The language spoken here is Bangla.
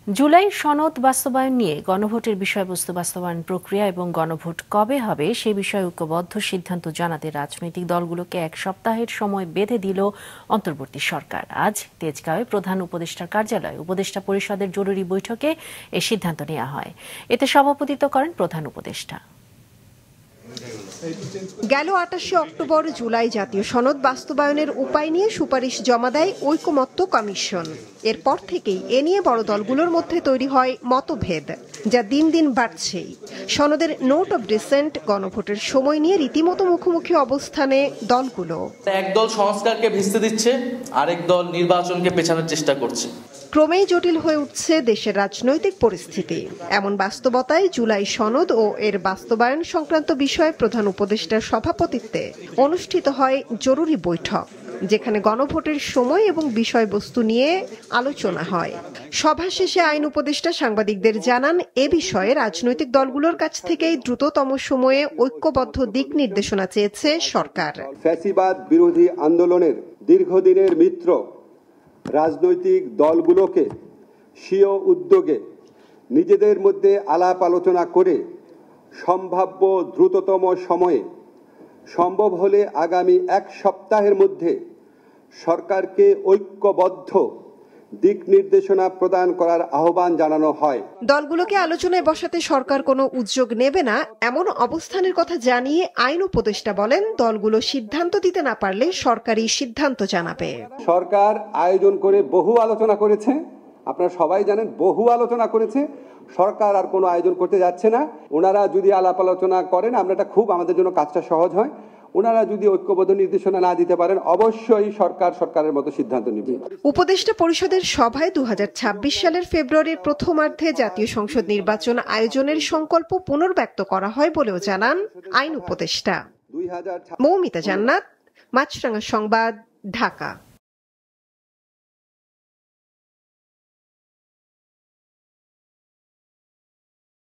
জুলাই সনদ বাস্তবায়ন নিয়ে গণভোটের বিষয়বস্তু বাস্তবায়ন প্রক্রিয়া এবং গণভোট কবে হবে সে বিষয়ে ঐক্যবদ্ধ সিদ্ধান্ত জানাতে রাজনৈতিক দলগুলোকে এক সপ্তাহের সময় বেঁধে দিল অন্তর্বর্তী সরকার। আজ তেজগাঁওয়ে প্রধান উপদেষ্টার কার্যালয়ে উপদেষ্টা পরিষদের জরুরি বৈঠকে এ সিদ্ধান্ত নেওয়া হয়। এতে সভাপতিত্ব করেন প্রধান উপদেষ্টা। গেল ২৮ অক্টোবর জুলাই জাতীয় সনদ বাস্তবায়নের উপায় নিয়ে সুপারিশ জমা দেয় ঐকমত্য কমিশন। এরপর থেকেই এ নিয়ে বড় দলগুলোর মধ্যে তৈরি হয় মতভেদ, যা দিন দিন বাড়ছেই। সনদের নোট অব ডিসেন্ট গণভোটের সময় নিয়ে রীতিমতো মুখোমুখি অবস্থানে দলগুলো। একদল সংস্কারকে ভেস্তে দিচ্ছে, আরেক দল নির্বাচনকে পেছানোর চেষ্টা করছে। ক্রমেই জটিল হয়ে উঠছে দেশের রাজনৈতিক পরিস্থিতি। এমন বাস্তবতায় জুলাই সনদ ও এর বাস্তবায়ন সংক্রান্ত বিষয়ে প্রধান উপদেষ্টার সভাপতিত্বে অনুষ্ঠিত হয় জরুরি বৈঠক, যেখানে গণভোটের সময় এবং বিষয়বস্তু নিয়ে আলোচনা হয়। সভা শেষে আইন উপদেষ্টা সাংবাদিকদের জানান, এ বিষয়ে রাজনৈতিক দলগুলোর কাছ থেকেই দ্রুততম সময়ে ঐক্যবদ্ধ দিক নির্দেশনা চেয়েছে সরকার। ফ্যাসিবাদ বিরোধী আন্দোলনের দীর্ঘদিনের মিত্র রাজনৈতিক দলগুলোকে স্বীয় উদ্যোগে নিজেদের মধ্যে আলাপ আলোচনা করে সম্ভাব্য দ্রুততম সময়ে, সম্ভব হলে আগামী এক সপ্তাহের মধ্যে সরকারকে ঐক্যবদ্ধ দিক নির্দেশনা প্রদান করার আহ্বান জানানো হয়। দলগুলোকে আলোচনায় বসাতে সরকার কোনো উদ্যোগ নেবে না এমন অবস্থানের কথা জানিয়ে আইন উপদেষ্টা বলেন, দলগুলো সিদ্ধান্ত দিতে না পারলে সরকারই সিদ্ধান্ত জানাবে। সরকার আয়োজন করে বহু আলোচনা করেছে, আপনারা সবাই জানেন, বহু আলোচনা করেছে। সরকার আর কোনো আয়োজন করতে যাচ্ছে না। ওনারা যদি আলাপ আলোচনা করেন, আমরা এটা খুব আমাদের জন্য কাজটা সহজ হয়। ওনারা যদি ঐক্যবদ্ধ নির্দেশনা না দিতে পারেন, অবশ্যই সরকারের মতো সিদ্ধান্ত নেবে। উপদেষ্টা পরিষদের সভায় ২০২৬ সালের ফেব্রুয়ারির প্রথমার্ধে জাতীয় সংসদ নির্বাচন আয়োজনের সংকল্প পুনর্ব্যক্ত করা হয় বলেও জানান আইন উপদেষ্টা। মৌমিতা জান্নাত, মাছরাঙা সংবাদ, ঢাকা।